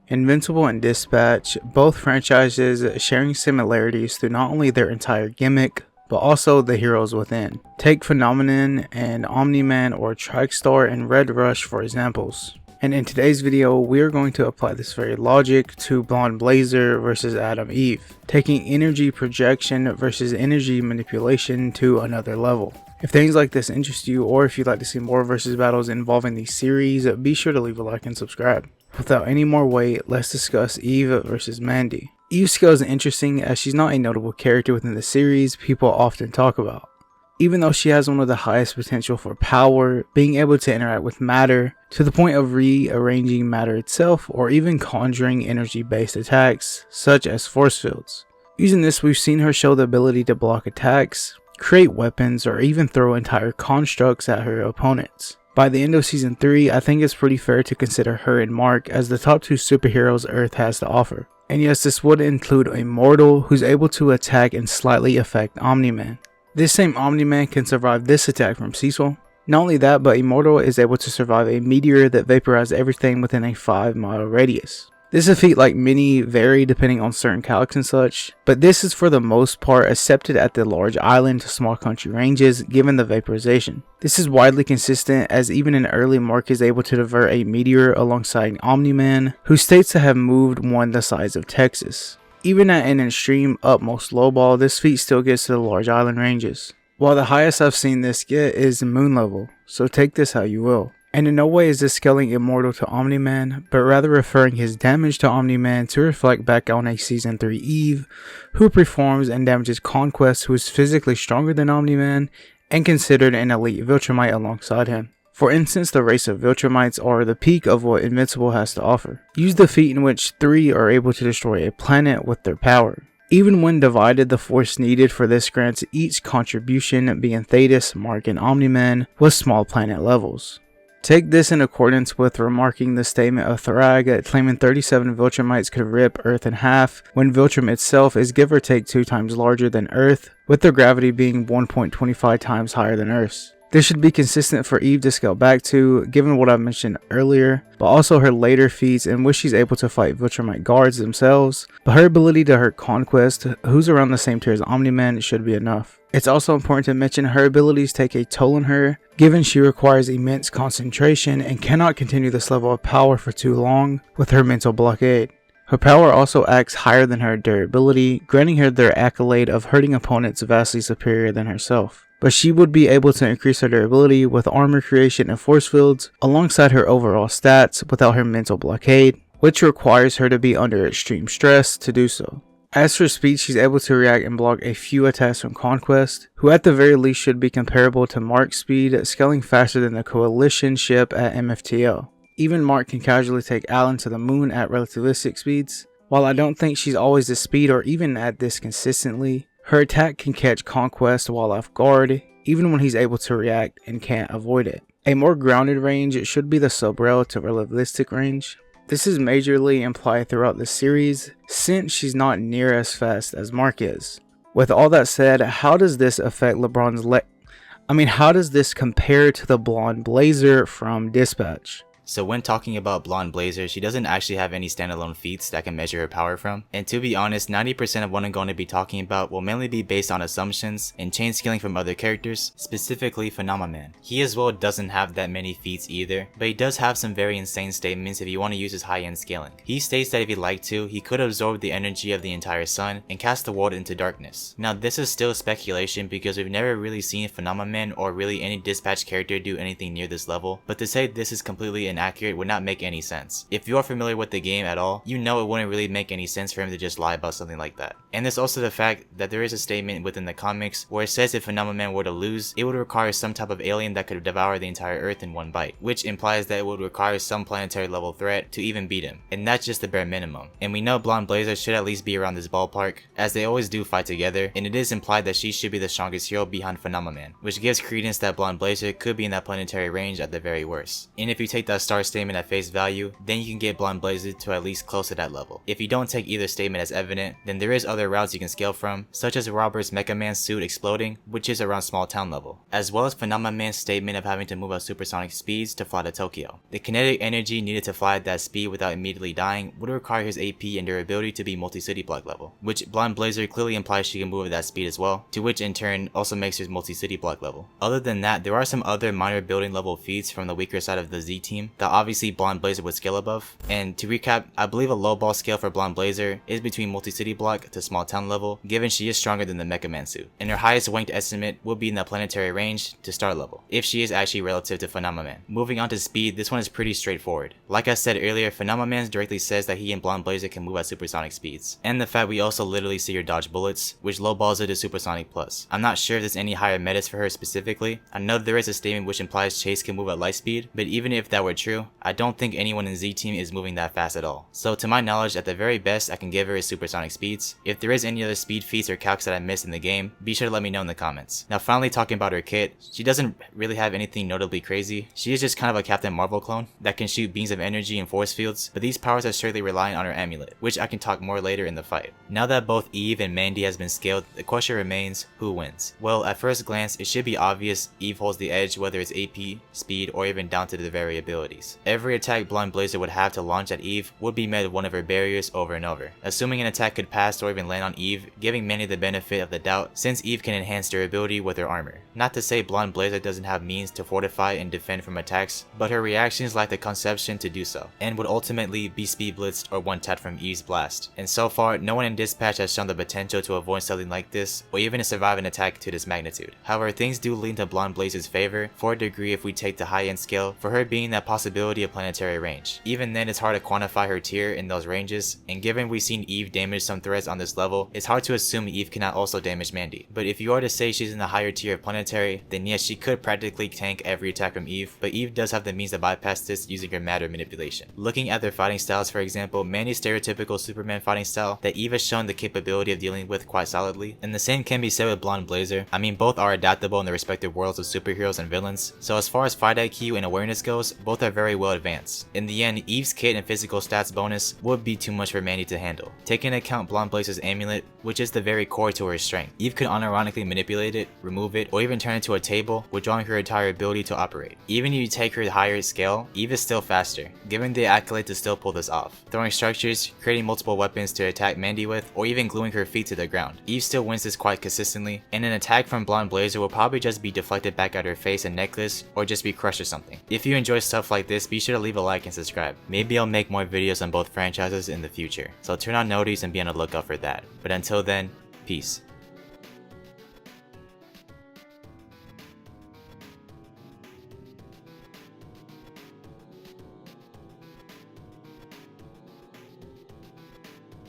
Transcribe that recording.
Invincible and Dispatch, both franchises sharing similarities through not only their entire gimmick, but also the heroes within. Take Phenomenon and Omni-Man or Trickstar and Red Rush for examples. And in today's video, we are going to apply this very logic to Blonde Blazer versus Adam Eve, taking energy projection versus energy manipulation to another level. If things like this interest you, or if you'd like to see more versus battles involving these series, be sure to leave a like and subscribe. Without any more wait, let's discuss Eve versus Mandy. Eve's skill is interesting as she's not a notable character within the series people often talk about. Even though she has one of the highest potential for power, being able to interact with matter, to the point of rearranging matter itself or even conjuring energy-based attacks, such as force fields. Using this, we've seen her show the ability to block attacks, create weapons, or even throw entire constructs at her opponents. By the end of Season 3, I think it's pretty fair to consider her and Mark as the top two superheroes Earth has to offer. And yes, this would include a mortal who's able to attack and slightly affect Omni-Man. This same Omni-Man can survive this attack from Cecil. Not only that, but Immortal is able to survive a meteor that vaporized everything within a 5-mile radius. This is a feat like many vary depending on certain calcs and such, but this is for the most part accepted at the large island to small country ranges given the vaporization. This is widely consistent as even an early Mark is able to divert a meteor alongside Omni-Man, who states to have moved one the size of Texas. Even at an extreme utmost lowball, this feat still gets to the large island ranges. While the highest I've seen this get is moon level, so take this how you will. And in no way is this scaling Immortal to Omni-Man, but rather referring his damage to Omni-Man to reflect back on a Season 3 Eve, who performs and damages Conquest, who is physically stronger than Omni-Man, and considered an elite Viltrumite alongside him. For instance, the race of Viltrumites are the peak of what Invincible has to offer. Use the feat in which 3 are able to destroy a planet with their power. Even when divided, the force needed for this grants each contribution, being Thetis, Mark, and Omni-Man, with small planet levels. Take this in accordance with remarking the statement of Thrag claiming 37 Viltrumites could rip Earth in half, when Viltrum itself is give or take 2 times larger than Earth, with their gravity being 1.25 times higher than Earth's. This should be consistent for Eve to scale back to, given what I mentioned earlier, but also her later feats in which she's able to fight Viltrumite guards themselves, but her ability to hurt Conquest, who's around the same tier as Omni-Man, should be enough. It's also important to mention her abilities take a toll on her, given she requires immense concentration and cannot continue this level of power for too long with her mental blockade. Her power also acts higher than her durability, granting her their accolade of hurting opponents vastly superior than herself. But she would be able to increase her durability with armor creation and force fields alongside her overall stats without her mental blockade, which requires her to be under extreme stress to do so. As for speed, she's able to react and block a few attacks from Conquest, who at the very least should be comparable to Mark's speed, scaling faster than the Coalition ship at MFTL. Even Mark can casually take Alan to the moon at relativistic speeds. While I don't think she's always this speed or even at this consistently, her attack can catch Conquest while off guard, even when he's able to react and can't avoid it. A more grounded range should be the sub-rel to relativistic range. This is majorly implied throughout the series, since she's not near as fast as Mark is. With all that said, how does this affect how does this compare to the Blonde Blazer from Dispatch? So when talking about Blonde Blazer, she doesn't actually have any standalone feats that can measure her power from. And to be honest, 90% of what I'm going to be talking about will mainly be based on assumptions and chain scaling from other characters, specifically Phenomenon. He as well doesn't have that many feats either, but he does have some very insane statements if you want to use his high-end scaling. He states that if he'd like to, he could absorb the energy of the entire sun and cast the world into darkness. Now this is still speculation because we've never really seen Phenomenon or really any Dispatch character do anything near this level, but to say this is completely inaccurate would not make any sense. If you are familiar with the game at all, you know it wouldn't really make any sense for him to just lie about something like that. And there's also the fact that there is a statement within the comics where it says if Phenomenon were to lose, it would require some type of alien that could devour the entire Earth in one bite, which implies that it would require some planetary level threat to even beat him, and that's just the bare minimum. And we know Blonde Blazer should at least be around this ballpark, as they always do fight together, and it is implied that she should be the strongest hero behind Phenomenon, which gives credence that Blonde Blazer could be in that planetary range at the very worst. And if you take that star statement at face value, then you can get Blonde Blazer to at least close to that level. If you don't take either statement as evident, then there is other routes you can scale from, such as Robert's Mecha Man suit exploding, which is around small town level, as well as Phenomenon Man's statement of having to move at supersonic speeds to fly to Tokyo. The kinetic energy needed to fly at that speed without immediately dying would require his AP and durability to be multi-city block level, which Blonde Blazer clearly implies she can move at that speed as well, to which in turn also makes her multi-city block level. Other than that, there are some other minor building level feats from the weaker side of the Z team that obviously Blonde Blazer would scale above, and to recap, I believe a low ball scale for Blonde Blazer is between multi-city block to small town level, given she is stronger than the Mecha Man suit, and her highest ranked estimate will be in the planetary range to star level, if she is actually relative to Phenomenon Man. Moving on to speed, this one is pretty straightforward. Like I said earlier, Phenomenon Man directly says that he and Blonde Blazer can move at supersonic speeds, and the fact we also literally see her dodge bullets, which lowballs her to supersonic plus. I'm not sure if there's any higher metas for her specifically. I know there is a statement which implies Chase can move at light speed, but even if that were true, I don't think anyone in Z team is moving that fast at all. So to my knowledge, at the very best I can give her is supersonic speeds. If there is any other speed feats or calcs that I missed in the game, be sure to let me know in the comments. Now finally talking about her kit, she doesn't really have anything notably crazy. She is just kind of a Captain Marvel clone that can shoot beams of energy and force fields, but these powers are strictly reliant on her amulet, which I can talk more later in the fight. Now that both Eve and Mandy has been scaled, the question remains, who wins? Well, at first glance, it should be obvious Eve holds the edge, whether it's AP, speed, or even down to the variabilities. Every attack Blonde Blazer would have to launch at Eve would be met with one of her barriers over and over, assuming an attack could pass or even land on Eve, giving Mandy the benefit of the doubt since Eve can enhance durability with her armor. Not to say Blonde Blazer doesn't have means to fortify and defend from attacks, but her reactions lack the conception to do so, and would ultimately be speed blitzed or one-tapped from Eve's blast. And so far, no one in Dispatch has shown the potential to avoid something like this, or even to survive an attack to this magnitude. However, things do lean to Blonde Blazer's favor, for a degree if we take the high-end scale, for her being that possibility of planetary range. Even then, it's hard to quantify her tier in those ranges, and given we've seen Eve damage some threats on this level, it's hard to assume Eve cannot also damage Mandy. But if you are to say she's in the higher tier of planetary, then yes, she could practically tank every attack from Eve, but Eve does have the means to bypass this using her matter manipulation. Looking at their fighting styles, for example, Mandy's stereotypical Superman fighting style that Eve has shown the capability of dealing with quite solidly, and the same can be said with Blonde Blazer. I mean, both are adaptable in their respective worlds of superheroes and villains, so as far as fight IQ and awareness goes, both are very well advanced. In the end, Eve's kit and physical stats bonus would be too much for Mandy to handle. Taking into account Blonde Blazer's amulet, which is the very core to her strength, Eve could unironically manipulate it, remove it, or even turn it into a table, withdrawing her entire ability to operate. Even if you take her higher scale, Eve is still faster, giving the accolade to still pull this off. Throwing structures, creating multiple weapons to attack Mandy with, or even gluing her feet to the ground. Eve still wins this quite consistently, and an attack from Blonde Blazer will probably just be deflected back at her face and necklace, or just be crushed or something. If you enjoy stuff like this, be sure to leave a like and subscribe. Maybe I'll make more videos on both franchises in the future, so turn on notice and be on the lookout for that. But until then, peace.